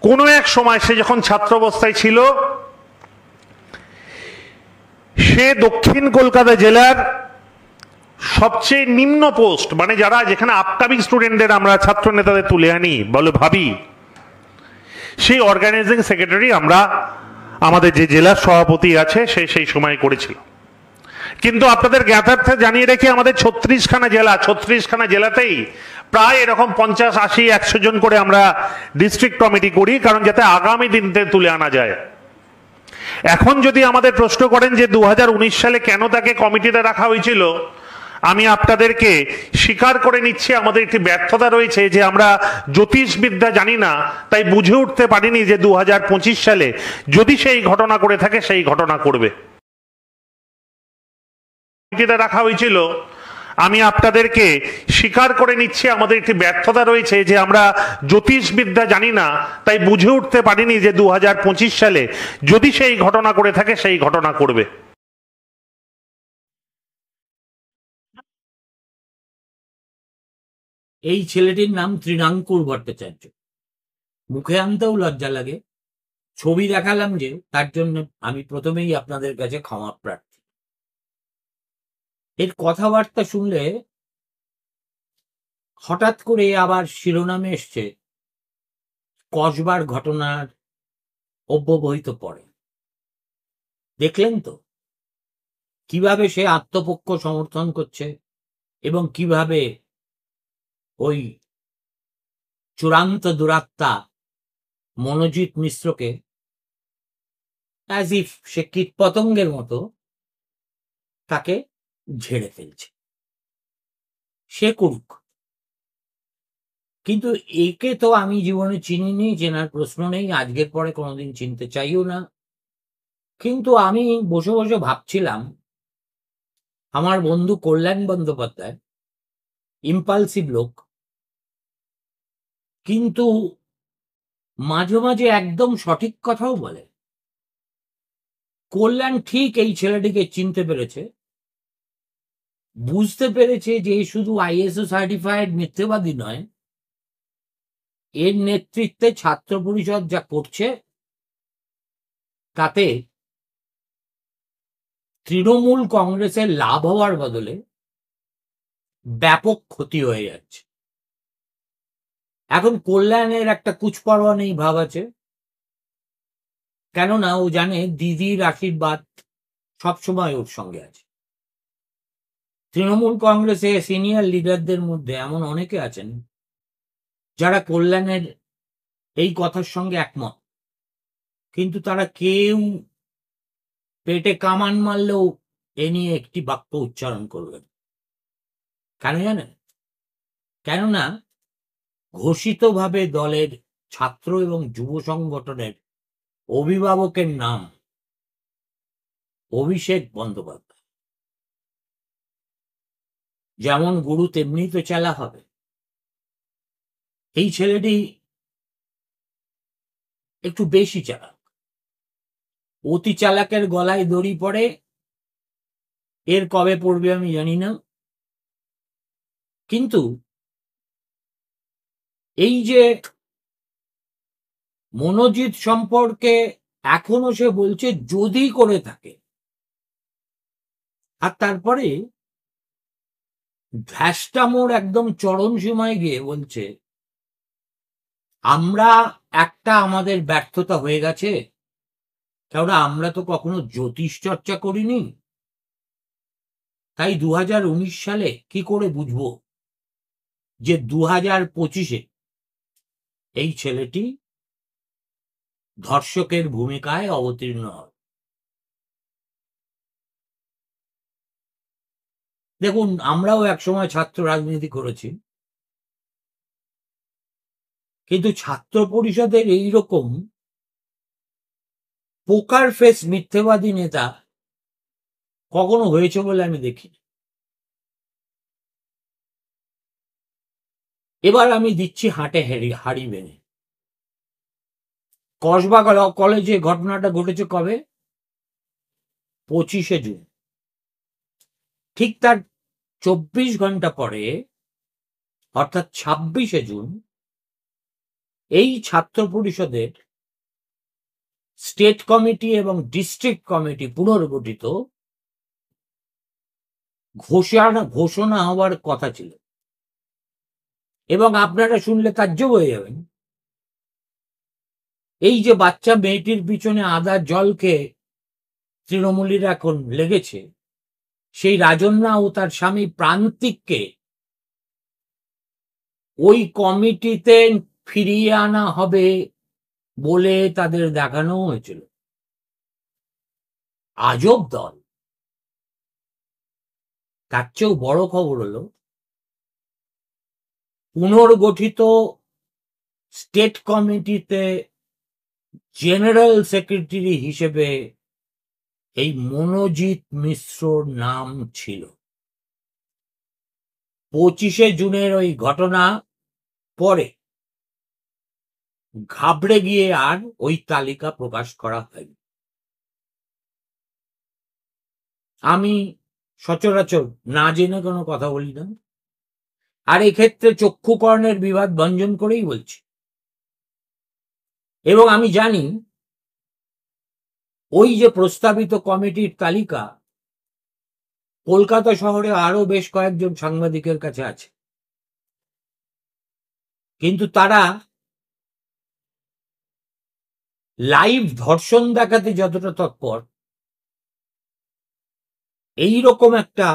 কোনো এক সময় সে যখন ছাত্র অবস্থায় ছিল, সে দক্ষিণ কলকাতা জেলার সবচেয়ে নিম্ন পোস্ট, মানে যারা যেখানে আপকামিং স্টুডেন্টদের আমরা ছাত্র নেতাদের তুলে আনি বলে ভাবি, সেই অর্গানাইজিং সেক্রেটারি আমরা আমাদের যে জেলার সভাপতি আছে সে সেই সময় করেছিল। কিন্তু আপনাদের জ্ঞাতার্থে জানিয়ে রেখে আমাদের 36খানা জেলাতেই প্রায় এরকম 50, 80, 100 জন করে আমরা ডিস্ট্রিক্ট কমিটি করি, কারণ যাতে আগামী দিনতে তুলে আনা যায়। এখন যদি আমাদের প্রশ্ন করেন যে 2019 সালে কেন তাকে কমিটিতে রাখা হয়েছিল, আমি আপনাদেরকে স্বীকার করে নিচ্ছি আমাদের একটি ব্যর্থতা রয়েছে যে আমরা জ্যোতিষবিদ্যা জানি না, তাই বুঝে উঠতে পারিনি যে 2025 সালে যদি সেই ঘটনা করে থাকে সেই ঘটনা করবে। কমিটিতে রাখা হয়েছিল, আমি আপনাদেরকে স্বীকার করে নিচ্ছি আমাদের একটি ব্যর্থতা রয়েছে যে আমরা জ্যোতিষবিদ্যা জানি না, তাই বুঝে উঠতে পারিনি যে 2025 সালে যদি সেই ঘটনা করে থাকে সেই ঘটনা করবে। এই ছেলেটির নাম তৃণাঙ্কুর ভট্টাচার্য। মুখে আনতেও লজ্জা লাগে, ছবি দেখালাম যে তার জন্য আমি প্রথমেই আপনাদের কাছে ক্ষমা প্রার্থী। এর কথাবার্তা শুনলে হঠাৎ করে আবার শিরোনামে এসছে কসবার ঘটনার অব্যবহিত পড়ে। দেখলেন তো কিভাবে সে আত্মপক্ষ সমর্থন করছে এবং কিভাবে ওই চূড়ান্ত দুরাত্মা মনোজিৎ মিশ্রকে অ্যাজ ইফ সে কীটপতঙ্গের মতো তাকে ঝেড়ে ফেলছে। সে করুক, কিন্তু একে তো আমি জীবনে চিনিনি, চেনার প্রশ্ন নেই, আজকের পরে কোনোদিন চিনতে চাইও না। কিন্তু আমি বসে বসে ভাবছিলাম, আমার বন্ধু কল্যাণ বন্দ্যোপাধ্যায় ইম্পালসিভ লোক, কিন্তু মাঝে মাঝে একদম সঠিক কথাও বলে। কল্যাণ ঠিক এই ছেলেটিকে চিনতে পেরেছে, বুঝতে পেরেছে যে শুধু আইএসও সার্টিফাইড মিথ্যেবাদী নয়, এর নেতৃত্বে ছাত্র পরিষদ যা করছে তাতে তৃণমূল কংগ্রেসের লাভ হওয়ার বদলে ব্যাপক ক্ষতি হয়ে যাচ্ছে। এখন কল্যাণের একটা কুচপরোয়া নেই ভাব আছে, কেননা ও জানে দিদির আশীর্বাদ সবসময় ওর সঙ্গে আছে। তৃণমূল কংগ্রেসে সিনিয়র লিডারদের মধ্যে এমন অনেকে আছেন যারা কল্যাণের এই কথার সঙ্গে একমত, কিন্তু তারা কেউ পেটে কামান মারলেও এ নিয়ে একটি বাক্য উচ্চারণ করবেন। কেন জানেন? কেননা ঘোষিতভাবে দলের ছাত্র এবং যুব সংগঠনের অভিভাবকের নাম অভিষেক বন্দ্যোপাধ্যায়। যেমন গুরু তেমনি তো চেলা হবে। এই ছেলেটি একটু বেশি চালাক, অতি চালাকের গলায় দড়ি পড়ে, এর কবে পড়বে আমি জানি না। কিন্তু এই যে মনোজিৎ সম্পর্কে এখনো সে বলছে যদি করে থাকে, আর তারপরে ভ্যাস্টামোর একদম চরম সীমায় গিয়ে বলছে আমরা আমাদের ব্যর্থতা হয়ে গেছে, কেননা আমরা তো কখনো জ্যোতিষ চর্চা করিনি, তাই 2019 সালে কি করে বুঝবো যে 2025-এ এই ছেলেটি ধর্ষকের ভূমিকায় অবতীর্ণ হবে। দেখুন, আমরাও একসময় ছাত্র রাজনীতি করেছি, কিন্তু ছাত্র পরিষদের এইরকম পোকার ফেস মিথ্যেবাদী নেতা কখনো হয়েছে বলে আমি দেখিনি। এবার আমি দিচ্ছি হাটে হাড়ি ভেঙে। কসবা কলেজে ঘটনাটা ঘটেছে কবে? 25শে জুন। ঠিক তার 24 ঘন্টা পরে অর্থাৎ 26শে জুন এই ছাত্র পরিষদের স্টেট কমিটি এবং ডিস্ট্রিক্ট কমিটি পুনর্গঠিত ঘোষণা হওয়ার কথা ছিল। এবং আপনারা শুনলে তাজ্জব হয়ে যাবেন, এই যে বাচ্চা মেয়েটির পিছনে আদার জলকে তৃণমূলীরা এখন লেগেছে, সেই রাজন্যা ও তার স্বামী প্রান্তিককে ওই কমিটিতে ফিরিয়ে আনা হবে বলে তাদের দেখানো হয়েছিল। আজব দল। তার চেয়েও বড় খবর হলো, পুনর্গঠিত স্টেট কমিটিতে জেনারেল সেক্রেটারি হিসেবে এই মনোজিৎ মিশ্রর নাম ছিল। 25শে জুনের ওই ঘটনা পরে ঘাবড়ে গিয়ে আর ওই তালিকা প্রকাশ করা হয়নি। আমি সচরাচর না জেনে কোনো কথা বলি না, আর এক্ষেত্রে চক্ষুকর্ণের বিবাদ ভঞ্জন করেই বলছি। এবং আমি জানি ওই যে প্রস্তাবিত কমিটির তালিকা কলকাতা শহরে আরো বেশ কয়েকজন সাংবাদিকের কাছে আছে, কিন্তু তারা লাইভ ধর্ষণ দেখাতে যতটা তৎপর, এইরকম একটা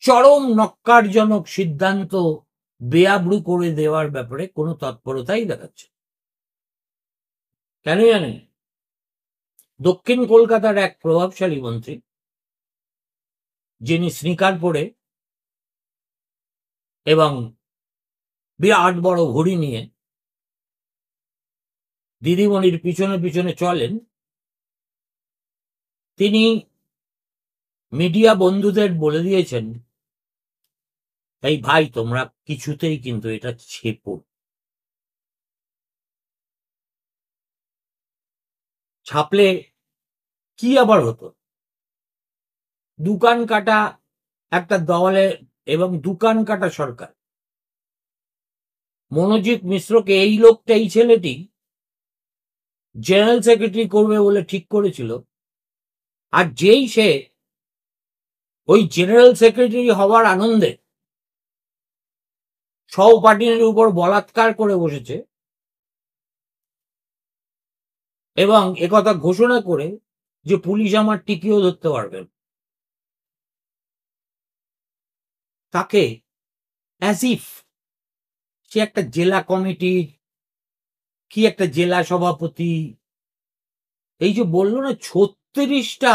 চরম নক্কারজনক সিদ্ধান্ত বেআব্রু করে দেওয়ার ব্যাপারে কোনো তৎপরতাই দেখাচ্ছে। কেন জানেন? দক্ষিণ কলকাতার এক প্রভাবশালী মন্ত্রী, যিনি স্নিকার পরে এবং বিরাট বড় ঘড়ি নিয়ে দিদিমণির পিছনে পিছনে চলেন, তিনি মিডিয়া বন্ধুদের বলে দিয়েছেন, এই ভাই তোমরা কিছুতেই কিন্তু এটা ছেপো। ছাপলে কি আবার হতো? দোকান কাটা একটা দলে এবং দোকান কাটা সরকার মনোজিৎ মিশ্রকে, এই লোকটা, এই ছেলেটি জেনারেল সেক্রেটারি করবে বলে ঠিক করেছিল। আর যেই সে ওই জেনারেল সেক্রেটারি হওয়ার আনন্দে সহপাঠীদের উপর বলাৎকার করে বসেছে এবং একথা ঘোষণা করে যে পুলিশ আমার টিকিও ধরতে পারবে, তাকে অ্যাজ ইফ সে একটা জেলা কমিটির কি একটা জেলা সভাপতি, এই যে বললো না 36টা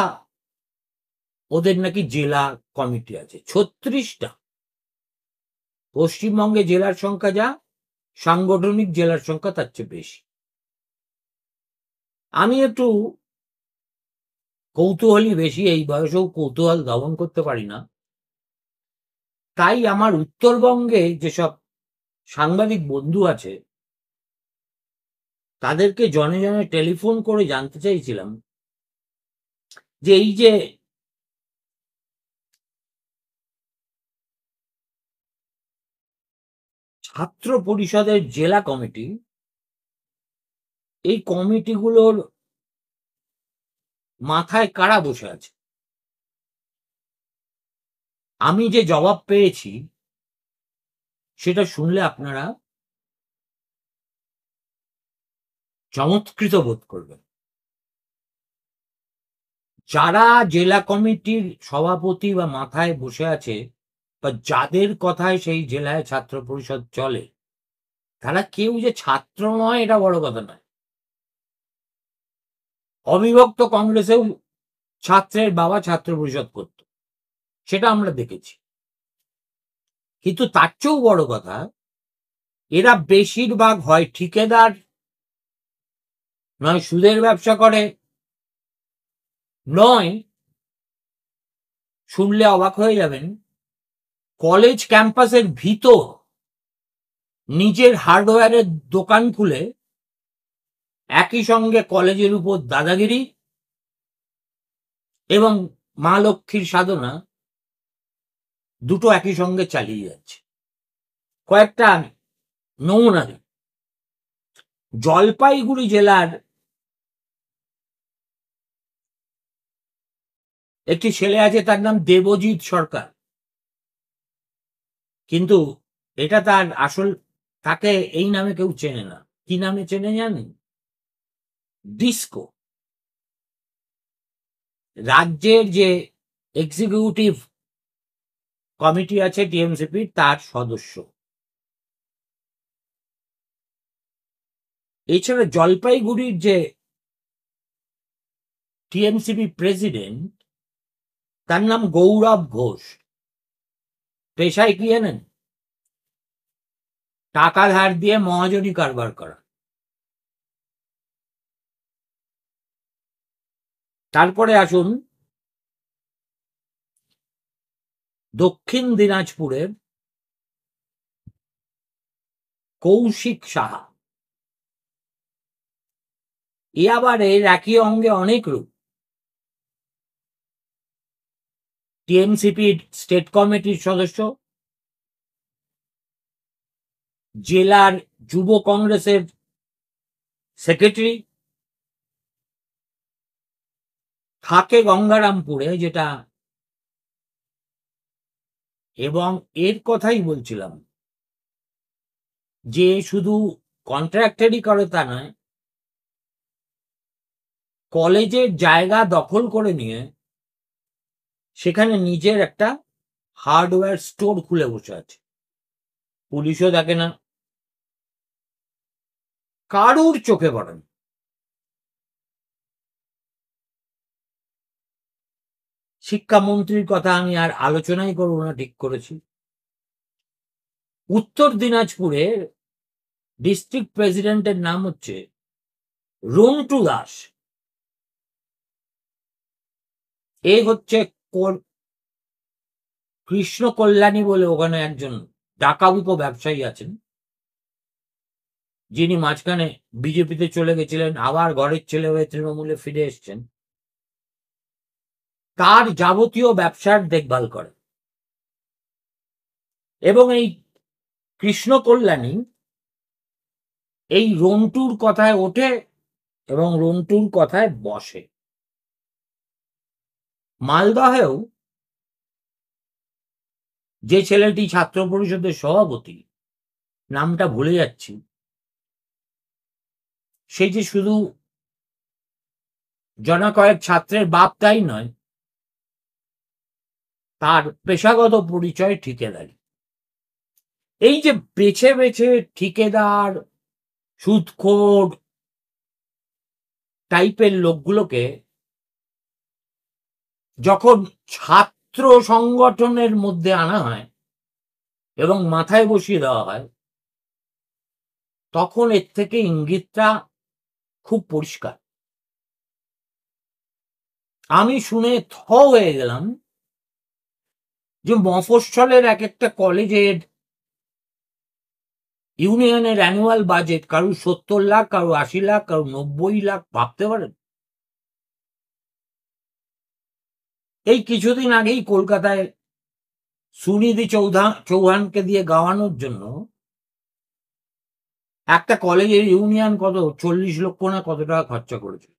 ওদের নাকি জেলা কমিটি আছে, 36টা। পশ্চিমবঙ্গে জেলার সংখ্যা যা, সাংগঠনিক জেলার সংখ্যা তার চেয়ে বেশি। আমি একটু কৌতূহলী বেশি, এই বয়সেও কৌতূহল দমন করতে পারি না, তাই আমার উত্তরবঙ্গে যেসব সাংবাদিক বন্ধু আছে তাদেরকে জনে জনে টেলিফোন করে জানতে চাইছিলাম যে এই যে ছাত্র পরিষদের জেলা কমিটি, এই কমিটিগুলোর মাথায় কারা বসে আছে। আমি যে জবাব পেয়েছি সেটা শুনলে আপনারা চমৎকৃত বোধ করবেন। যারা জেলা কমিটির সভাপতি বা মাথায় বসে আছে বা যাদের কথায় সেই জেলায় ছাত্র পরিষদ চলে, তারা কেউ যে ছাত্র নয় এটা বড় কথা নয়। অবিভক্ত কংগ্রেসেও ছাত্রের বাবা ছাত্র পরিষদ করত, সেটা আমরা দেখেছি। কিন্তু তার চেয়েও বড় কথা, এরা বেশিরভাগ হয় ঠিকাদার, নয় সুদের ব্যবসা করে, নয় শুনলে অবাক হয়ে যাবেন কলেজ ক্যাম্পাসের ভিতর নিজের হার্ডওয়্যারের দোকান খুলে একই সঙ্গে কলেজের উপর দাদাগিরি এবং মা লক্ষ্মীর সাধনা দুটো একই সঙ্গে চালিয়ে যাচ্ছে। কয়েকটা নমুনা দিই। জলপাইগুড়ি জেলার একটি ছেলে আছে, তার নাম দেবজিৎ সরকার, কিন্তু এটা তার আসল, তাকে এই নামে কেউ চেনে না। কি নামে চেনে জানেন? ডিস্কো। রাজ্যের যে এক্সিকিউটিভ কমিটি আছে টিএমসিপি, তার সদস্য। এছাড়া জলপাইগুড়ির যে টিএমসিপি প্রেসিডেন্ট, তার নাম গৌরব ঘোষ। পেশায় কি জানেন? টাকা ধার দিয়ে মহাজনী কারবার করা। তারপরে আসুন দক্ষিণ দিনাজপুরের কৌশিক সাহা। এ আবার এর একই অঙ্গে অনেক রূপ। টিএমসিপির স্টেট কমিটির সদস্য, জেলার যুব কংগ্রেসের সেক্রেটারি, থাকে গঙ্গারামপুরে যেটা, এবং এর কথাই বলছিলাম যে শুধু কন্ট্রাক্টরই করে তা নয়, কলেজের জায়গা দখল করে নিয়ে সেখানে নিজের একটা হার্ডওয়্যার স্টোর খুলে বসে আছে। পুলিশও দেখে না, কারুর চোখে পড়ে না। শিক্ষামন্ত্রীর কথা আমি আর আলোচনাই করব না, ঠিক করেছি। উত্তর দিনাজপুরের ডিস্ট্রিক্ট প্রেসিডেন্টের নাম হচ্ছে রন্টু দাস। এ হচ্ছে কৃষ্ণ কল্যাণী বলে ওখানে একজন ডাকাবুকো ব্যবসায়ী আছেন, যিনি মাঝখানে বিজেপিতে চলে গেছিলেন, আবার ঘরের ছেলে হয়ে তৃণমূলে ফিরে এসছেন। তার যাবতীয় ব্যবসার দেখভাল করে, এবং এই কৃষ্ণ কল্যাণী এই রন্টুর কথায় ওঠে এবং রন্টুর কথায় বসে। মালদহেও যে ছেলেটি ছাত্র পরিষদের সভাপতি, নামটা ভুলে যাচ্ছি, সে যে শুধু জনা কয়েক ছাত্রের বাপ তাই নয়, তার পেশাগত পরিচয় ঠিকাদারি। এই যে বেছে বেছে ঠিকাদার, সুদখোর টাইপের লোকগুলোকে যখন ছাত্র সংগঠনের মধ্যে আনা হয় এবং মাথায় বসিয়ে দেওয়া হয়, তখন এর থেকে ইঙ্গিতটা খুব পরিষ্কার। আমি শুনে থ হয়ে গেলাম যে মফস্বলের এক একটা কলেজের ইউনিয়নের অ্যানুয়াল বাজেট কারো 70 লাখ, কারো 80 লাখ, কারো 90 লাখ। ভাবতে পারেন? এই কিছুদিন আগেই কলকাতায় সুনিধি চৌহানকে দিয়ে গাওয়ানোর জন্য একটা কলেজের ইউনিয়ন কত 40 লক্ষ না কত টাকা খরচা করেছে।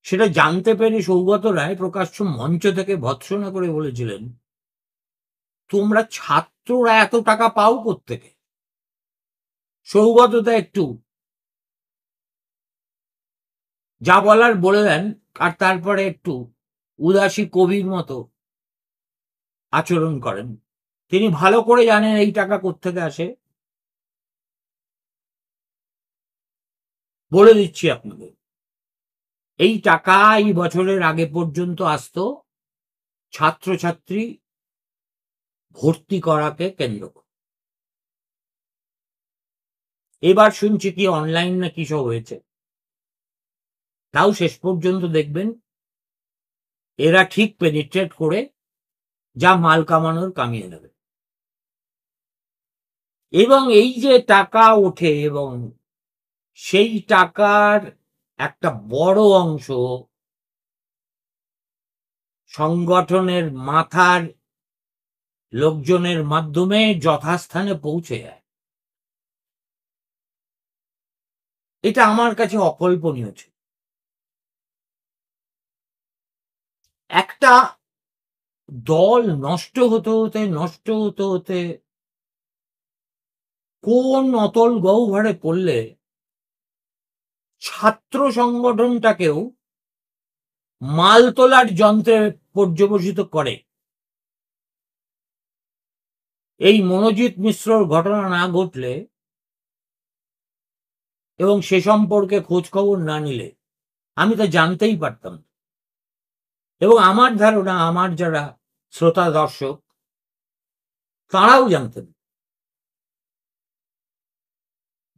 সেটা জানতে পেরে সৌগত রায় প্রকাশ্য মঞ্চ থেকে ভৎসনা করে বলেছিলেন, তোমরা ছাত্ররা এত টাকা পাও কোত্থেকে? সৌগতদা একটু যা বলার বলে দেন, আর তারপরে একটু উদাসী কবির মতো আচরণ করেন। তিনি ভালো করে জানেন এই টাকা কোত্থেকে আসে। বলে দিচ্ছি আপনাদের, এই টাকা এই বছরের আগে পর্যন্ত আসতো ছাত্রছাত্রী ভর্তি করাকে কেন্দ্র করে। এবার শুনছি কি অনলাইন না কি সব হয়েছে, তাও শেষ পর্যন্ত দেখবেন এরা ঠিক পেনিট্রেট করে যা মাল কামানোর কামিয়ে নেবে। এবং এই যে টাকা ওঠে এবং সেই টাকার একটা বড় অংশ সংগঠনের মাথার লোকজনের মাধ্যমে যথাস্থানে পৌঁছে যায়, এটা আমার কাছে অকল্পনীয় ছিল। একটা দল নষ্ট হতে হতে নষ্ট হতে হতে কোন অতল গহ্বরে পড়লে ছাত্র সংগঠনটাকেও মাল তোলার যন্ত্রে পর্যবসিত করে। এই মনোজিৎ মিশ্রর ঘটনা না ঘটলে এবং সে সম্পর্কে খোঁজ খবর না নিলে আমি তা জানতেই পারতাম না। এবং আমার ধারণা আমার যারা শ্রোতা দর্শক তারাও জানতেন।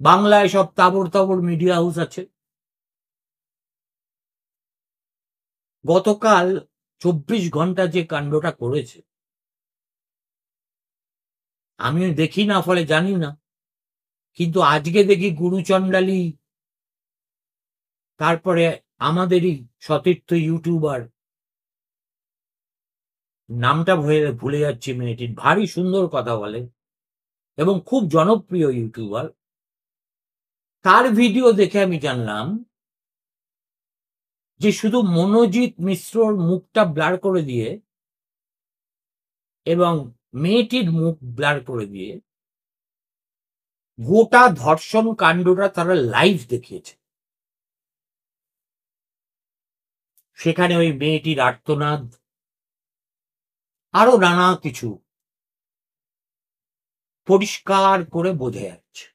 বাংলায় সব তাবড় তাবড় মিডিয়া হাউস আছে। গতকাল 24 ঘন্টা যে কাণ্ডটা করেছে আমি দেখি না, ফলে জানি না, কিন্তু আজকে দেখি গুরুচণ্ডালী, তারপরে আমাদেরই সতীর্থ ইউটিউবার, নামটা ভুলে যাচ্ছি মেয়েটির, ভারী সুন্দর কথা বলে এবং খুব জনপ্রিয় ইউটিউবার, তার ভিডিও দেখে আমি জানলাম যে শুধু মনোজিৎ মিশ্রর মুখটা ব্লার করে দিয়ে এবং মেয়েটির মুখ ব্লার করে দিয়ে গোটা ধর্ষণ কাণ্ডটা তারা লাইভ দেখিয়েছে। সেখানে ওই মেয়েটির আর্তনাদ, আরো নানা কিছু পরিষ্কার করে বোঝা যাচ্ছে।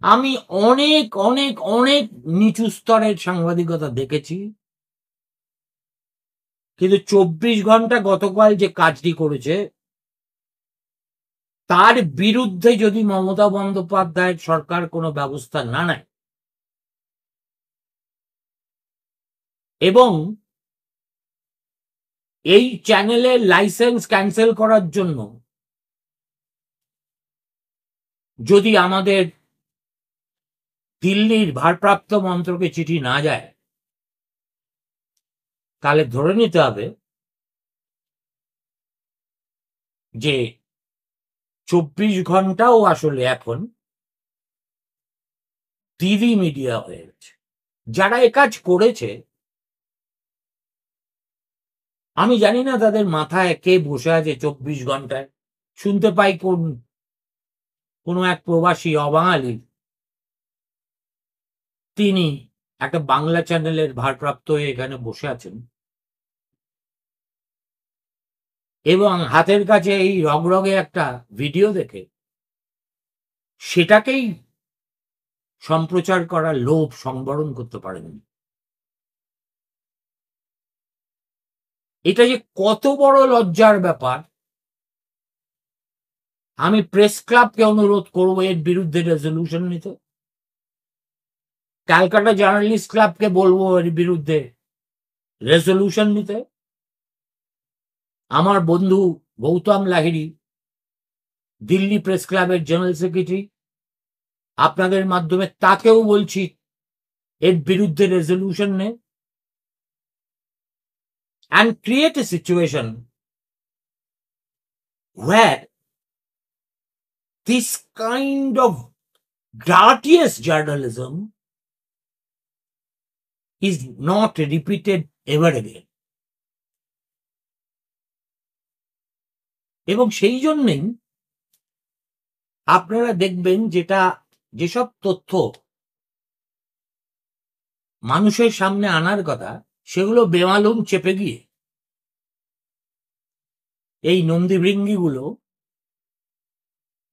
আমি অনেক অনেক অনেক নিচু স্তরের সাংবাদিকতা দেখেছি, কিন্তু 24 ঘন্টা গতকাল যে কাজটি করেছে তার বিরুদ্ধে যদি মমতা বন্দ্যোপাধ্যায়ের সরকার কোনো ব্যবস্থা না নেয় এবং এই চ্যানেলের লাইসেন্স ক্যান্সেল করার জন্য যদি আমাদের দিল্লির ভারপ্রাপ্ত মন্ত্রকে চিঠি না যায়, তাহলে ধরে নিতে হবে যে 24 ঘন্টাও আসলে এখন দিদি মিডিয়া হয়ে গেছে। যারা এ কাজ করেছে আমি জানি না তাদের মাথায় কে বসে আছে 24 ঘন্টায়। শুনতে পাই কোনো এক প্রবাসী অবাঙালি, তিনি একটা বাংলা চ্যানেলের ভারপ্রাপ্ত হয়ে এখানে বসে আছেন এবং হাতের কাছে এই রগরগে একটা ভিডিও দেখে সেটাকেই সম্প্রচার করার লোভ সংবরণ করতে পারেননি। এটা যে কত বড় লজ্জার ব্যাপার, আমি প্রেস ক্লাবকে অনুরোধ করবো এর বিরুদ্ধে রেজলিউশন নিতে, ক্যালকাটা জার্নালিস্ট ক্লাবকে বলবো এর বিরুদ্ধে রেজলিউশন নিতে, আমার বন্ধু গৌতম লাহিড়ী দিল্লি প্রেস ক্লাবের জেনারেল সেক্রেটারি, আপনাদের মাধ্যমে তাকেও বলছি এর বিরুদ্ধে রেজলিউশন নে and create a situation where this kind of gratuitous journalism is not repeated ever again. এবং সেই জন্যই আপনারা দেখবেন যেসব তথ্য মানুষের সামনে আনার কথা সেগুলো বেমালুম চেপে গিয়ে এই নন্দীভৃঙ্গিগুলো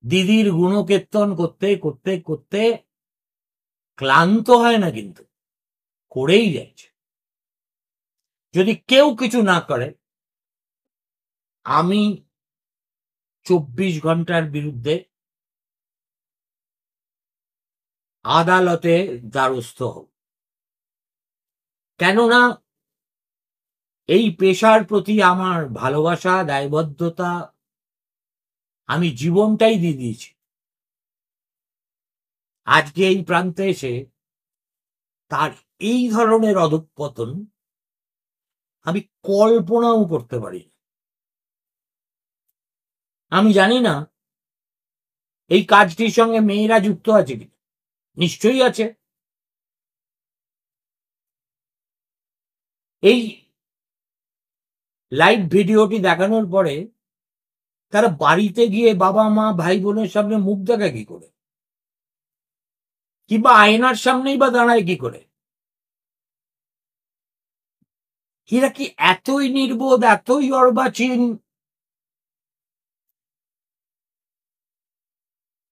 দিদির গুণকীর্তন করতে করতে করতে ক্লান্ত হয় না, কিন্তু করেই যাচ্ছে। যদি কেউ কিছু না করে আমি 24 ঘন্টার বিরুদ্ধে আদালতে দ্বারস্থ হব। কেননা এই পেশার প্রতি আমার ভালোবাসা, দায়বদ্ধতা, আমি জীবনটাই দিয়ে দিয়েছি। আজকে এই প্রান্তে এসে তার এই ধরনের অধঃপতন আমি কল্পনাও করতে পারি না। আমি জানি না এই কাজটির সঙ্গে মেয়েরা যুক্ত আছে কিনা, নিশ্চয়ই আছে। এই লাইভ ভিডিওটি দেখানোর পরে তারা বাড়িতে গিয়ে বাবা মা ভাই বোনের সামনে মুখ দেখায় কি করে, কিংবা আয়নার সামনেই বা দাঁড়ায় কি করে? এরা কি এতই নির্বোধ, এতই অর্বাচীন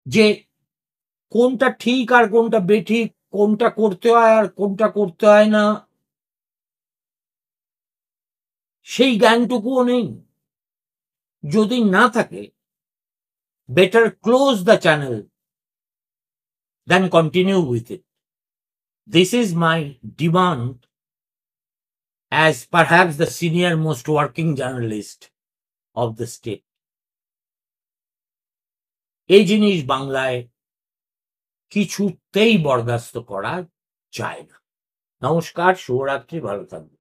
যে কোনটা ঠিক আর কোনটা বেঠিক, কোনটা করতে হয় আর কোনটা করতে হয় না, সেই জ্ঞানটুকুও নেই? যদি না থাকে, better close the channel than continue with it. This is my demand as perhaps the senior most working journalist of the state. এই জিনিস বাংলায় কিছুতেই বরদাস্ত করা যায় না। নমস্কার, শুভরাত্রি, ভালো থাকবেন।